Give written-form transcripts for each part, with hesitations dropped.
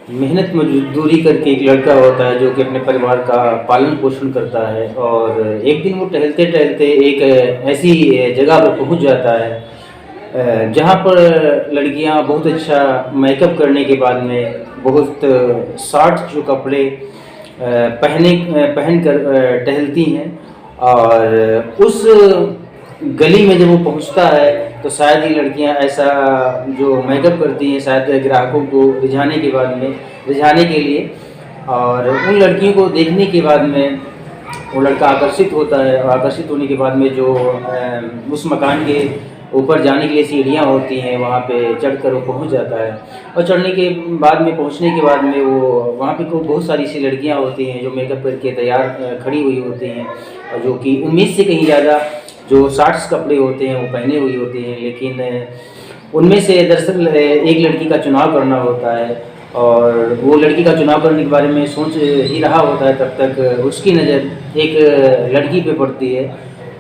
मेहनत मजदूरी करके एक लड़का होता है जो कि अपने परिवार का पालन पोषण करता है, और एक दिन वो टहलते टहलते एक ऐसी जगह पर पहुंच जाता है जहां पर लड़कियां बहुत अच्छा मेकअप करने के बाद में बहुत शॉर्ट जो कपड़े पहन कर टहलती हैं। और उस गली में जब वो पहुंचता है तो शायद ये लड़कियां ऐसा जो मेकअप करती हैं शायद ग्राहकों को रिझाने के लिए, और उन लड़कियों को देखने के बाद में वो लड़का आकर्षित होता है, और आकर्षित होने के बाद में जो उस मकान के ऊपर जाने के लिए सीढ़ियाँ होती हैं वहाँ पे चढ़कर वो पहुँच जाता है। और चढ़ने के बाद में पहुँचने के बाद में वो वहाँ पे को बहुत सारी ऐसी लड़कियाँ होती हैं जो मेकअप करके तैयार खड़ी हुई होती हैं, और जो कि उम्मीद से कहीं ज़्यादा जो शॉर्ट्स कपड़े होते हैं वो पहने हुई होती हैं। लेकिन उनमें से दरअसल एक लड़की का चुनाव करना होता है, और वो लड़की का चुनाव करने के बारे में सोच ही रहा होता है, तब तक उसकी नज़र एक लड़की पे पड़ती है।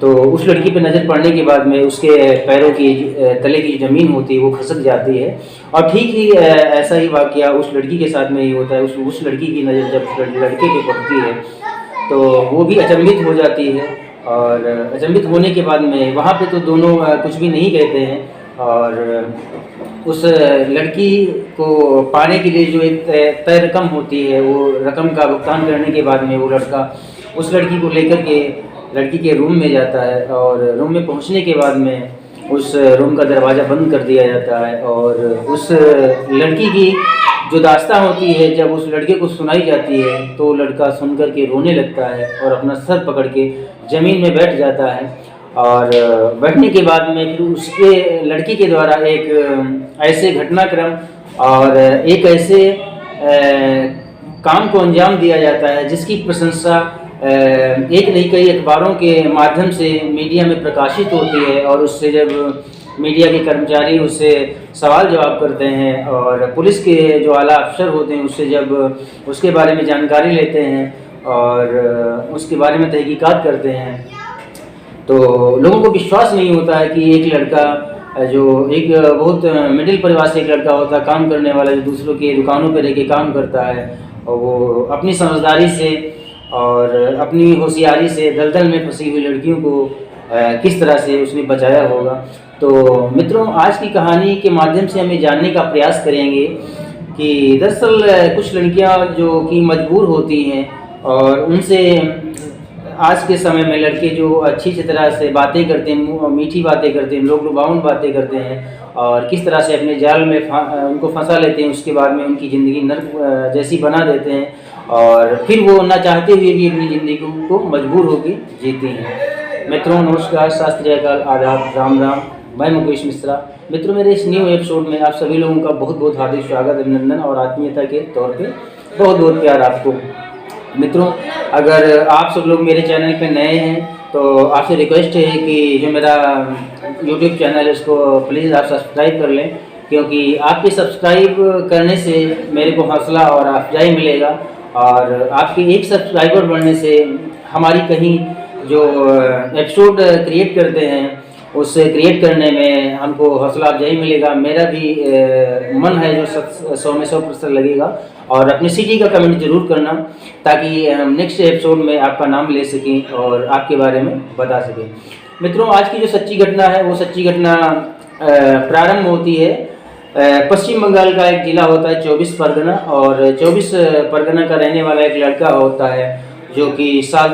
तो उस लड़की पे नज़र पड़ने के बाद में उसके पैरों की तले की ज़मीन होती है वो खसक जाती है, और ठीक ही ऐसा ही वाक़या उस लड़की के साथ में ही होता है। उस लड़की की नज़र जब लड़के पे पड़ती है तो वो भी अचंभित हो जाती है, और अचंभित होने के बाद में वहाँ पे तो दोनों कुछ भी नहीं कहते हैं, और उस लड़की को पाने के लिए जो एक तय रकम होती है वो रकम का भुगतान करने के बाद में वो लड़का उस लड़की को लेकर के लड़की के रूम में जाता है, और रूम में पहुंचने के बाद में उस रूम का दरवाज़ा बंद कर दिया जाता है। और उस लड़की की जो दास्तां होती है जब उस लड़के को सुनाई जाती है तो लड़का सुन कर के रोने लगता है और अपना सर पकड़ के ज़मीन में बैठ जाता है। और बैठने के बाद में फिर उसके लड़की के द्वारा एक ऐसे घटनाक्रम और एक ऐसे काम को अंजाम दिया जाता है जिसकी प्रशंसा एक नहीं कई अखबारों के माध्यम से मीडिया में प्रकाशित होती है, और उससे जब मीडिया के कर्मचारी उससे सवाल जवाब करते हैं और पुलिस के जो आला अफसर होते हैं उससे जब उसके बारे में जानकारी लेते हैं और उसके बारे में तहकीकात करते हैं, तो लोगों को विश्वास नहीं होता है कि एक लड़का जो एक बहुत मिडिल परिवार से एक लड़का होता है, काम करने वाला, जो दूसरों के दुकानों पर रह के काम करता है, और वो अपनी समझदारी से और अपनी होशियारी से दलदल में फंसी हुई लड़कियों को किस तरह से उसने बचाया होगा। तो मित्रों, आज की कहानी के माध्यम से हमें जानने का प्रयास करेंगे कि दरअसल कुछ लड़कियां जो कि मजबूर होती हैं, और उनसे आज के समय में लड़के जो अच्छी तरह से बातें करते हैं, मीठी बातें करते हैं, लोग लुभावन बातें करते हैं, और किस तरह से अपने जाल में उनको फंसा लेते हैं, उसके बाद में उनकी ज़िंदगी नर्क जैसी बना देते हैं, और फिर वो ना चाहते हुए भी अपनी ज़िंदगी को मजबूर होकर जीती हैं। मित्रों नमस्कार, शास्त्री अकाल, आदाब, राम राम। मैं मुकेश मिश्रा। मित्रों, मेरे इस न्यू एपिसोड में आप सभी लोगों का बहुत बहुत हार्दिक स्वागत, अभिनंदन और आत्मीयता के तौर पे बहुत बहुत प्यार आपको। मित्रों, अगर आप सब लोग मेरे चैनल पे नए हैं तो आपसे रिक्वेस्ट है कि जो मेरा यूट्यूब चैनल है उसको प्लीज़ आप सब्सक्राइब कर लें, क्योंकि आपके सब्सक्राइब करने से मेरे को हौसला और अफजाई मिलेगा, और आपके एक सब्सक्राइबर बढ़ने से हमारी कहीं जो एपिसोड क्रिएट करते हैं उससे क्रिएट करने में हमको हौसला अफजाई मिलेगा। मेरा भी मन है जो 100 में 100% लगेगा, और अपनी सिटी का कमेंट जरूर करना ताकि हम नेक्स्ट एपिसोड में आपका नाम ले सकें और आपके बारे में बता सकें। मित्रों, आज की जो सच्ची घटना है वो सच्ची घटना प्रारंभ होती है पश्चिम बंगाल का एक ज़िला होता है 24 परगना, और 24 परगना का रहने वाला एक लड़का होता है जो कि साल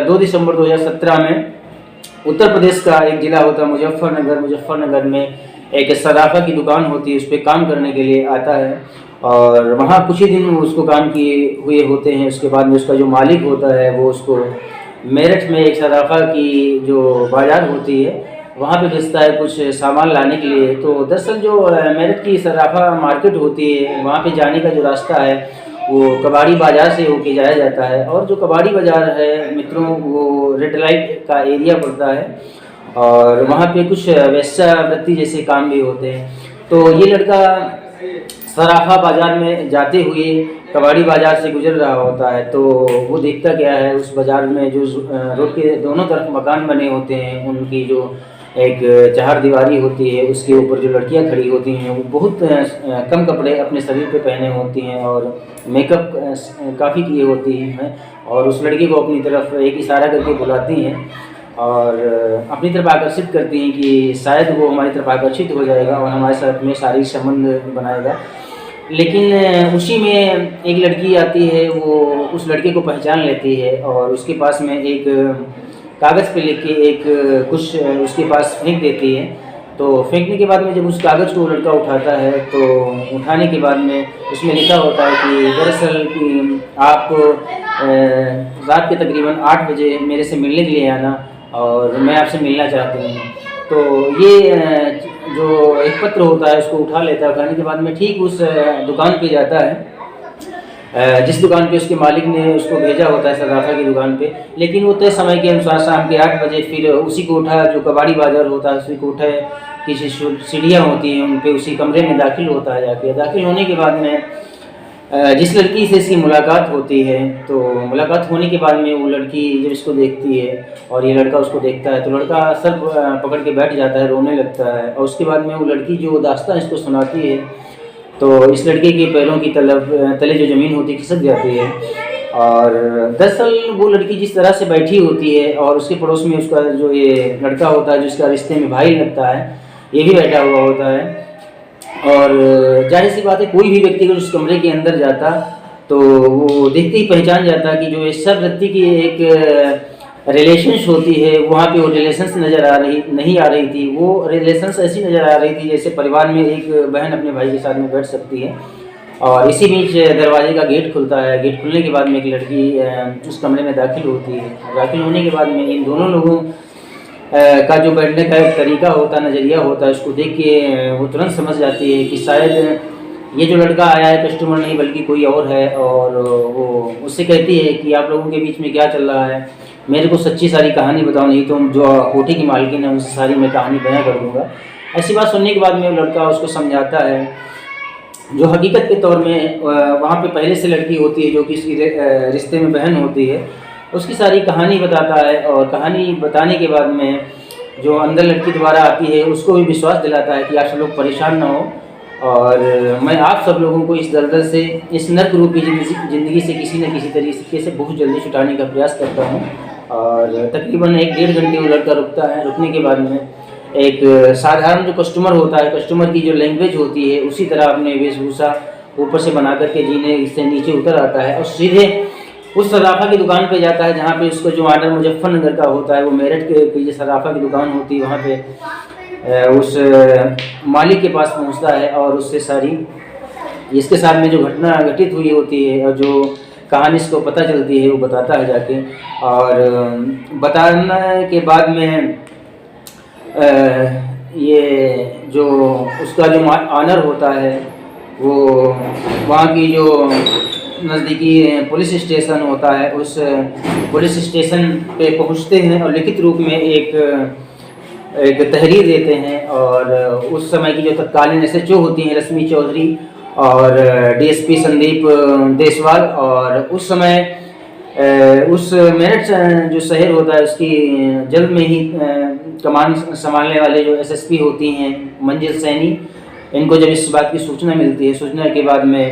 2 दिसंबर 2017 में उत्तर प्रदेश का एक ज़िला होता है मुजफ्फरनगर में एक सराफा की दुकान होती है, उस पर काम करने के लिए आता है, और वहाँ कुछ ही दिन उसको काम किए हुए होते हैं। उसके बाद में उसका जो मालिक होता है वो उसको मेरठ में एक सराफा की जो बाज़ार होती है वहाँ पे भेजता है कुछ सामान लाने के लिए। तो दरअसल जो मेरठ की सराफा मार्केट होती है वहाँ पे जाने का जो रास्ता है वो कबाड़ी बाज़ार से होके जाया जाता है, और जो कबाड़ी बाज़ार है मित्रों वो रेड लाइट का एरिया पड़ता है, और वहाँ पे कुछ वेश्यावृत्ति जैसे काम भी होते हैं। तो ये लड़का सराफा बाज़ार में जाते हुए कबाड़ी बाज़ार से गुजर रहा होता है, तो वो देखता क्या है उस बाज़ार में जो रोड के दोनों तरफ मकान बने होते हैं, उनकी जो एक चारदीवारी होती है, उसके ऊपर जो लड़कियां खड़ी होती हैं वो बहुत कम कपड़े अपने शरीर पे पहने होती हैं और मेकअप काफ़ी किए होती हैं और उस लड़की को अपनी तरफ एक इशारा करके बुलाती हैं और अपनी तरफ आकर्षित करती हैं कि शायद वो हमारी तरफ आकर्षित हो जाएगा और हमारे साथ में शारीरिक संबंध बनाएगा। लेकिन उसी में एक लड़की आती है, वो उस लड़के को पहचान लेती है और उसके पास में एक कागज़ पे लिख के एक कुछ उसके पास फेंक देती है। तो फेंकने के बाद में जब उस कागज़ को वो लड़का उठाता है तो उठाने के बाद में उसमें लिखा होता है कि दरअसल कि आप रात के तकरीबन 8 बजे मेरे से मिलने के लिए आना और मैं आपसे मिलना चाहती हूँ। तो ये जो एक पत्र होता है उसको उठा लेता है। उठाने के बाद में ठीक उस दुकान पे जाता है जिस दुकान पे उसके मालिक ने उसको भेजा होता है, सर्राफा की दुकान पे। लेकिन वो तय समय के अनुसार शाम के 8 बजे फिर उसी को उठा, जो कबाड़ी बाज़ार होता है उसी को उठा, किसी सीढ़ियाँ होती हैं उन पे उसी कमरे में दाखिल होता है। जाके दाखिल होने के बाद में जिस लड़की से इसकी मुलाकात होती है, तो मुलाकात होने के बाद में वो लड़की जब इसको देखती है और ये लड़का उसको देखता है तो लड़का सर पकड़ के बैठ जाता है, रोने लगता है। और उसके बाद में वो लड़की जो दास्तान इसको सुनाती है तो इस लड़के के पैरों की तले जो ज़मीन होती है खिसक जाती है। और दरअसल वो लड़की जिस तरह से बैठी होती है और उसके पड़ोस में उसका जो ये लड़का होता है जिसका रिश्ते में भाई लगता है, ये भी बैठा हुआ होता है। और जाहिर सी बात है कोई भी व्यक्ति अगर उस कमरे के अंदर जाता तो वो देखते ही पहचान जाता कि जो इस सब व्यक्ति की एक रिलेशंस होती है, वहाँ पे वो रिलेशंस नहीं आ रही थी। वो रिलेशंस ऐसी नज़र आ रही थी जैसे परिवार में एक बहन अपने भाई के साथ में बैठ सकती है। और इसी बीच दरवाजे का गेट खुलता है। गेट खुलने के बाद में एक लड़की उस कमरे में दाखिल होती है। दाखिल होने के बाद में इन दोनों लोगों का जो बैठने का एक तरीका होता है, नज़रिया होता है, उसको देख के वो तुरंत समझ जाती है कि शायद ये जो लड़का आया है कस्टमर नहीं बल्कि कोई और है। और वो उससे कहती है कि आप लोगों के बीच में क्या चल रहा है, मेरे को सच्ची सारी कहानी बताओ, नहीं तो जो कोठी की मालकिन है उनसे सारी मैं कहानी बयां कर दूँगा। ऐसी बात सुनने के बाद में वो लड़का उसको समझाता है। जो हकीकत के तौर में वहाँ पे पहले से लड़की होती है जो कि इसकी रिश्ते में बहन होती है, उसकी सारी कहानी बताता है। और कहानी बताने के बाद में जो अंदर लड़की दोबारा आती है उसको भी विश्वास दिलाता है कि आप सब लोग परेशान ना हो और मैं आप सब लोगों को इस दलदल से, इस नर्क रूपी ज़िंदगी से किसी न किसी तरीके से बहुत जल्दी छुटाने का प्रयास करता हूँ। और तकरीबन 1-1.5 घंटे वो लड़का रुकता है। रुकने के बाद में एक साधारण जो कस्टमर होता है, कस्टमर की जो लैंग्वेज होती है उसी तरह अपने वेशभूषा ऊपर से बना करके जीने से नीचे उतर आता है और सीधे उस सर्राफा की दुकान पे जाता है जहाँ पे उसको जो ऑर्डर मुजफ्फरनगर का होता है, वो मेरठ के जो सर्राफा की दुकान होती है वहाँ पे उस मालिक के पास पहुँचता है और उससे सारी इसके साथ में जो घटना घटित हुई होती है और जो कहानी इसको पता चलती है वो बताता है जाके। और बताने के बाद में ये जो उसका जो ऑनर होता है वो वहाँ की जो नज़दीकी पुलिस स्टेशन होता है उस पुलिस स्टेशन पे पहुँचते हैं और लिखित रूप में एक तहरीर देते हैं। और उस समय की जो तत्कालीन SHO होती हैं रश्मि चौधरी और DSP संदीप देसवाल, और उस समय उस मेरठ जो शहर होता है उसकी जल्द में ही कमान संभालने वाले जो SSP होती हैं मंजिल सैनी, इनको जब इस बात की सूचना मिलती है, सूचना के बाद में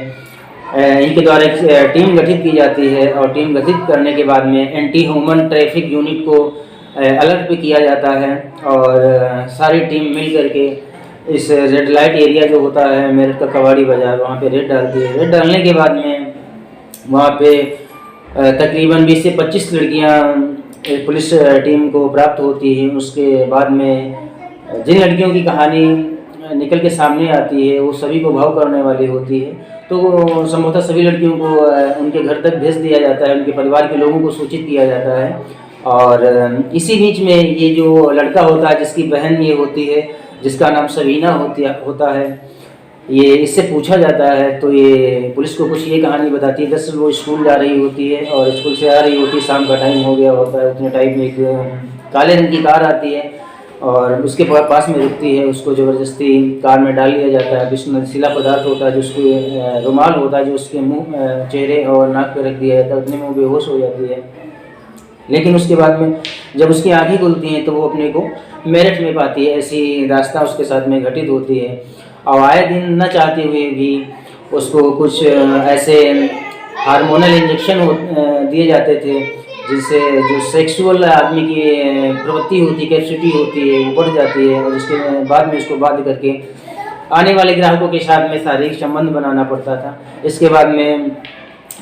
इनके द्वारा एक टीम गठित की जाती है। और टीम गठित करने के बाद में एंटी ह्यूमन ट्रैफिक यूनिट को अलर्ट पे किया जाता है और सारी टीम मिल करके इस रेड लाइट एरिया जो होता है मेरठ का कबाड़ी बाज़ार, वहाँ पे रेड डालती है। रेड डालने के बाद में वहाँ पे तकरीबन 20 से 25 लड़कियाँ पुलिस टीम को प्राप्त होती हैं। उसके बाद में जिन लड़कियों की कहानी निकल के सामने आती है वो सभी को भाव करने वाली होती है, तो संभवतः सभी लड़कियों को उनके घर तक भेज दिया जाता है, उनके परिवार के लोगों को सूचित किया जाता है। और इसी बीच में ये जो लड़का होता है जिसकी बहन ये होती है, जिसका नाम सबीना होता है, ये इससे पूछा जाता है तो ये पुलिस को कुछ ये कहानी बताती है। दरअसल वो स्कूल जा रही होती है और स्कूल से आ रही होती है, शाम का टाइम हो गया होता है। उतने टाइम में एक काले रंग की कार आती है और उसके पास में रुकती है। उसको ज़बरदस्ती कार में डाल दिया जाता है। विष्णु नशीला पदार्थ होता है जो उसके रुमाल होता है जो उसके मुंह, चेहरे और नाक पर रख दिया जाता है। उतने में वो बेहोश हो जाती है। लेकिन उसके बाद में जब उसकी आँखें खुलती हैं तो वो अपने को मेरठ में पाती है, ऐसी दास्तां उसके साथ में घटित होती है। और आए दिन न चाहते हुए भी उसको कुछ ऐसे हार्मोनल इंजेक्शन दिए जाते थे, जिससे जो सेक्सुअल आदमी की प्रवृत्ति होती है, कैपेसिटी होती है, वो बढ़ जाती है और उसके बाद में उसको बाध्य करके आने वाले ग्राहकों के साथ में शारीरिक संबंध बनाना पड़ता था। इसके बाद में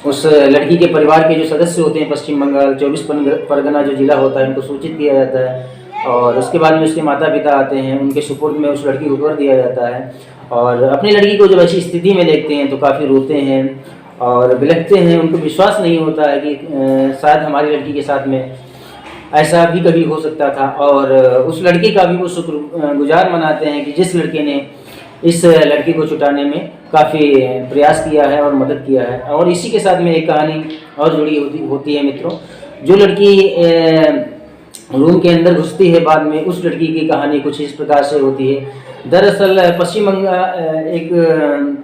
उस लड़की के परिवार के जो सदस्य होते हैं पश्चिम बंगाल 24 परगना जो ज़िला होता है, उनको सूचित किया जाता है और उसके बाद में उसके माता पिता आते हैं, उनके सुपुर्द में उस लड़की को कर दिया जाता है। और अपनी लड़की को जब ऐसी स्थिति में देखते हैं तो काफ़ी रोते हैं और बिलखते हैं। उनको विश्वास नहीं होता है कि शायद हमारी लड़की के साथ में ऐसा भी कभी हो सकता था। और उस लड़के का भी वो शुक्रगुजार मनाते हैं कि जिस लड़के ने इस लड़की को छुटाने में काफ़ी प्रयास किया है और मदद किया है। और इसी के साथ में एक कहानी और जुड़ी होती है मित्रों। जो लड़की रूम के अंदर घुसती है, बाद में उस लड़की की कहानी कुछ इस प्रकार से होती है। दरअसल एक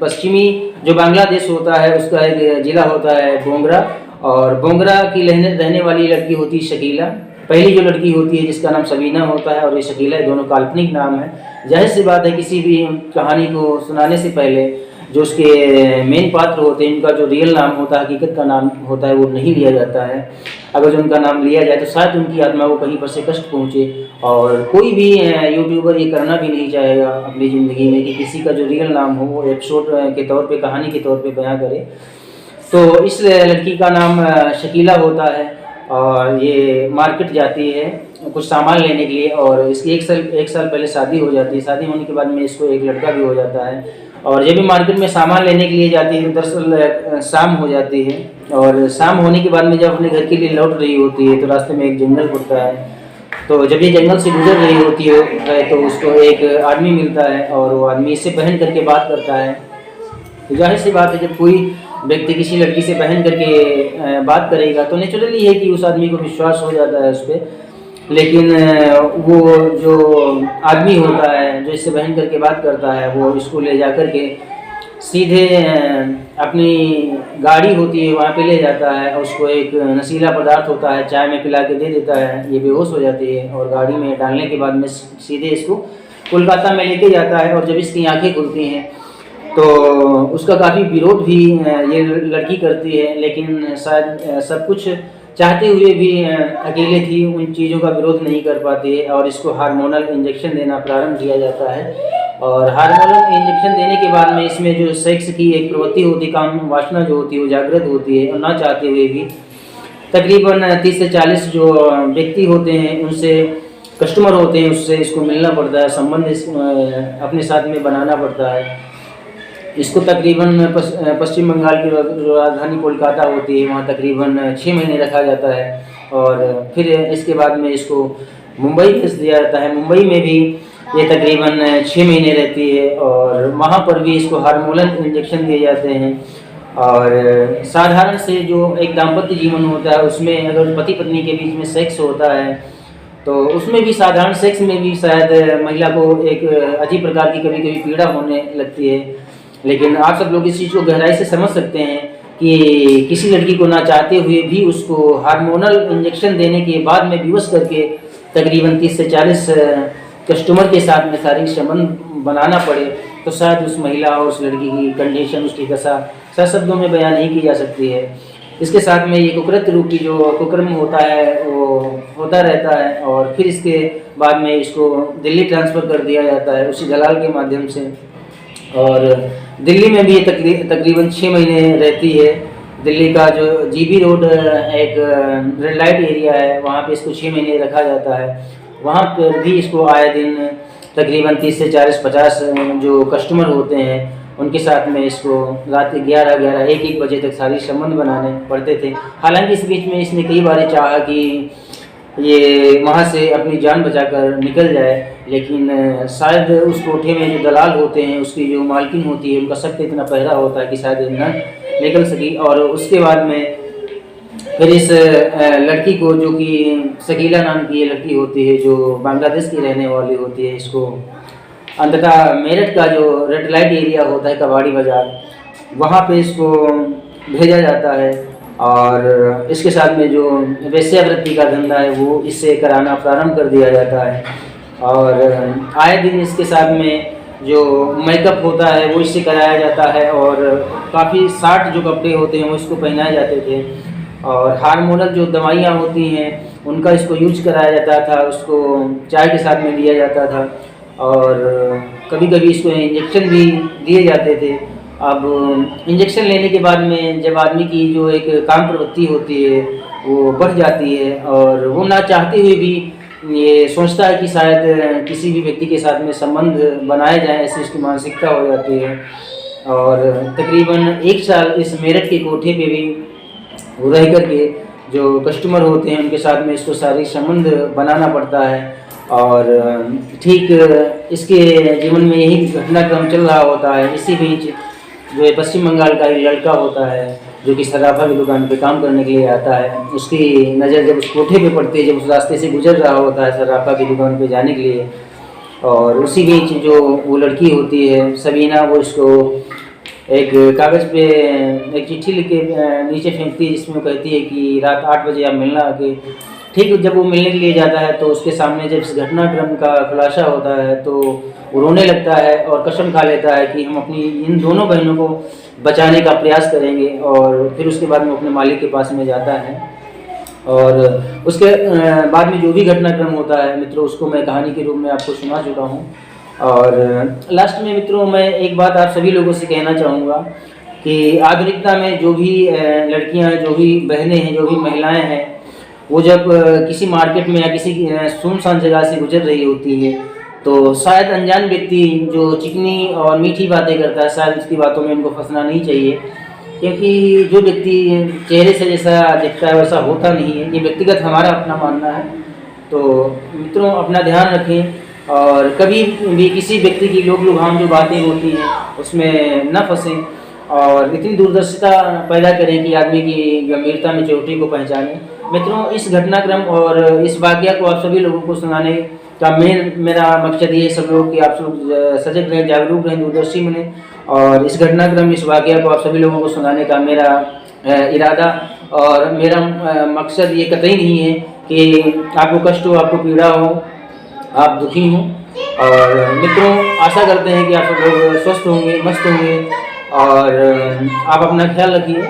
पश्चिमी जो बांग्लादेश होता है उसका एक ज़िला होता है बोंगरा, और बोंगरा की रहने वाली लड़की होती है शकीला। पहली जो लड़की होती है जिसका नाम सबीना होता है और ये शकीला, दोनों काल्पनिक नाम है। जाहिर सी बात है किसी भी कहानी को सुनाने से पहले जो उसके मेन पात्र होते हैं उनका जो रियल नाम होता है, हकीकत का नाम होता है, वो नहीं लिया जाता है। अगर जो उनका नाम लिया जाए तो शायद उनकी आत्मा को कहीं पर से कष्ट पहुँचे। और कोई भी यूट्यूबर ये करना भी नहीं चाहेगा अपनी ज़िंदगी में कि किसी का जो रियल नाम हो वो एपिसोड के तौर पे, कहानी के तौर पे बयां करे। तो इस लड़की का नाम शकीला होता है और ये मार्केट जाती है कुछ सामान लेने के लिए, और इसकी एक साल पहले शादी हो जाती है। शादी होने के बाद में इसको एक लड़का भी हो जाता है। और जब भी मार्केट में सामान लेने के लिए जाती है, दरअसल शाम हो जाती है और शाम होने के बाद में जब अपने घर के लिए लौट रही होती है तो रास्ते में एक जंगल पड़ता है। तो जब ये जंगल से गुजर रही होती है तो उसको एक आदमी मिलता है और वो आदमी इससे बहन करके बात करता है। तो जाहिर सी बात है जब कोई व्यक्ति किसी लड़की से बहन करके बात करेगा तो नेचुरली है कि उस आदमी को विश्वास हो जाता है उस पर। लेकिन वो जो आदमी होता है जो इससे बहन करके बात करता है, वो इसको ले जा कर के सीधे अपनी गाड़ी होती है वहाँ पे ले जाता है और उसको एक नशीला पदार्थ होता है चाय में पिला के दे देता है। ये बेहोश हो जाती है और गाड़ी में डालने के बाद में सीधे इसको कोलकाता में लेके जाता है। और जब इसकी आंखें खुलती हैं तो उसका काफ़ी विरोध भी ये लड़की करती है, लेकिन शायद सब कुछ चाहते हुए भी अकेले थी, उन चीज़ों का विरोध नहीं कर पाती है और इसको हार्मोनल इंजेक्शन देना प्रारंभ किया जाता है। और हार्मोनल इंजेक्शन देने के बाद में इसमें जो सेक्स की एक प्रवृत्ति होती, काम वासना जो होती है वो जागृत होती है। और ना चाहते हुए भी तकरीबन 30 से 40 जो व्यक्ति होते हैं, उनसे कस्टमर होते हैं, उससे इसको मिलना पड़ता है, संबंध अपने साथ में बनाना पड़ता है। इसको तकरीबन पश्चिम बंगाल की जो राजधानी कोलकाता होती है वहाँ तकरीबन 6 महीने रखा जाता है। और फिर इसके बाद में इसको मुंबई भेज दिया जाता है। मुंबई में भी ये तकरीबन 6 महीने रहती है और वहाँ पर भी इसको हार्मोनल इंजेक्शन दिए जाते हैं। और साधारण से जो एक दाम्पत्य जीवन होता है उसमें अगर पति पत्नी के बीच में सेक्स होता है तो उसमें भी साधारण सेक्स में भी शायद महिला को एक अजीब प्रकार की कभी कभी पीड़ा होने लगती है। लेकिन आप सब लोग इस चीज़ को गहराई से समझ सकते हैं कि किसी लड़की को ना चाहते हुए भी उसको हार्मोनल इंजेक्शन देने के बाद में विवश करके तकरीबन 30 से 40 कस्टमर के साथ में शारीरिक संबंध बनाना पड़े तो शायद उस महिला और उस लड़की की कंडीशन, उसकी दशा शब्दों में बयान नहीं की जा सकती है। इसके साथ में ये कुकृत्य रूपी जो कुकर्म होता है वो होता रहता है और फिर इसके बाद में इसको दिल्ली ट्रांसफ़र कर दिया जाता है उसी दलाल के माध्यम से। और दिल्ली में भी ये तकरीबन 6 महीने रहती है। दिल्ली का जो जीबी रोड एक रेड लाइट एरिया है, वहाँ पे इसको 6 महीने रखा जाता है। वहाँ पर भी इसको आए दिन तकरीबन 30 से 40-50 जो कस्टमर होते हैं उनके साथ में इसको रात 11-11, 1-1 बजे तक शारीरिक संबंध बनाने पड़ते थे। हालांकि इस बीच में इसने कई बार चाहा कि ये वहाँ से अपनी जान बचाकर निकल जाए, लेकिन शायद उस कोठे में जो दलाल होते हैं, उसकी जो मालकिन होती है, उनका सख्त इतना पहरा होता है कि शायद न निकल सकी। और उसके बाद में फिर इस लड़की को, जो कि शकीला नाम की ये लड़की होती है जो बांग्लादेश की रहने वाली होती है, इसको अंततः मेरठ का जो रेड लाइट एरिया होता है कबाड़ी बाज़ार, वहाँ पे इसको भेजा जाता है। और इसके साथ में जो वेश्यावृत्ति का धंधा है वो इससे कराना प्रारंभ कर दिया जाता है। और आए दिन इसके साथ में जो मेकअप होता है वो इससे कराया जाता है, और काफ़ी शार्ट जो कपड़े होते हैं वो इसको पहनाए जाते थे, और हार्मोनल जो दवाइयाँ होती हैं उनका इसको यूज कराया जाता था, उसको चाय के साथ में दिया जाता था, और कभी कभी इसको इंजेक्शन भी दिए जाते थे। अब इंजेक्शन लेने के बाद में जब आदमी की जो एक काम प्रवृत्ति होती है वो बढ़ जाती है, और वो ना चाहते हुए भी ये सोचता है कि शायद किसी भी व्यक्ति के साथ में संबंध बनाया जाए, ऐसी उसकी मानसिकता हो जाती है। और तकरीबन 1 साल इस मेरठ के कोठे पे भी वो रह कर के जो कस्टमर होते हैं उनके साथ में इसको शारीरिक संबंध बनाना पड़ता है, और ठीक इसके जीवन में यही घटनाक्रम चल रहा होता है। इसी बीच जो है पश्चिम बंगाल का एक लड़का होता है जो कि सराफा की दुकान पे काम करने के लिए आता है, उसकी नज़र जब उस कोठे पे पड़ती है, जब उस रास्ते से गुजर रहा होता है सराफा की दुकान पे जाने के लिए, और उसी बीच जो वो लड़की होती है सबीना, वो इसको एक कागज़ पे एक चिट्ठी लिख के नीचे फेंकती है, जिसमें वो कहती है कि रात 8 बजे आप मिलना आके। ठीक जब वो मिलने के लिए जाता है तो उसके सामने जब इस घटनाक्रम का खुलासा होता है तो वो रोने लगता है और कसम खा लेता है कि हम अपनी इन दोनों बहनों को बचाने का प्रयास करेंगे, और फिर उसके बाद में अपने मालिक के पास में जाता है। और उसके बाद में जो भी घटनाक्रम होता है मित्रों, उसको मैं कहानी के रूप में आपको सुना चुका हूँ। और लास्ट में मित्रों मैं एक बात आप सभी लोगों से कहना चाहूँगा कि आधुनिकता में जो भी लड़कियाँ हैं, जो भी बहनें हैं, जो भी महिलाएं हैं, वो जब किसी मार्केट में या किसी सुनसान जगह से गुजर रही होती है तो शायद अनजान व्यक्ति जो चिकनी और मीठी बातें करता है, शायद उसकी बातों में उनको फंसना नहीं चाहिए, क्योंकि जो व्यक्ति चेहरे से जैसा दिखता है वैसा होता नहीं है। ये व्यक्तिगत हमारा अपना मानना है। तो मित्रों अपना ध्यान रखें, और कभी भी किसी व्यक्ति की लोक लुभावन जो बातें होती हैं उसमें न फंसें, और इतनी दूरदर्शिता पैदा करें कि आदमी की गंभीरता में चोटी को पहचानें। मित्रों इस घटनाक्रम और इस वाक़या को आप सभी लोगों को सुनाने का मेरा मकसद ये सब लोग कि आप सब सजग रहें, जागरूक रहें, दूरदर्शी बने, और इस घटनाक्रम इस वाक़या को आप सभी लोगों को सुनाने का मेरा इरादा और मेरा मकसद ये कतई नहीं है कि आपको कष्ट हो, आपको पीड़ा हो, आप दुखी हों। और मित्रों आशा करते हैं कि आप सब लोग स्वस्थ होंगे, मस्त होंगे, और आप अपना ख्याल रखिए।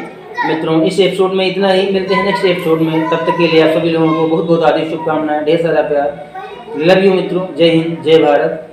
मित्रों इस एपिसोड में इतना ही, मिलते हैं नेक्स्ट एपिसोड में। तब तक के लिए आप सभी लोगों को बहुत बहुत हार्दिक शुभकामनाएं, ढेर सारा प्यार। लव यू मित्रों, जय हिंद, जय भारत।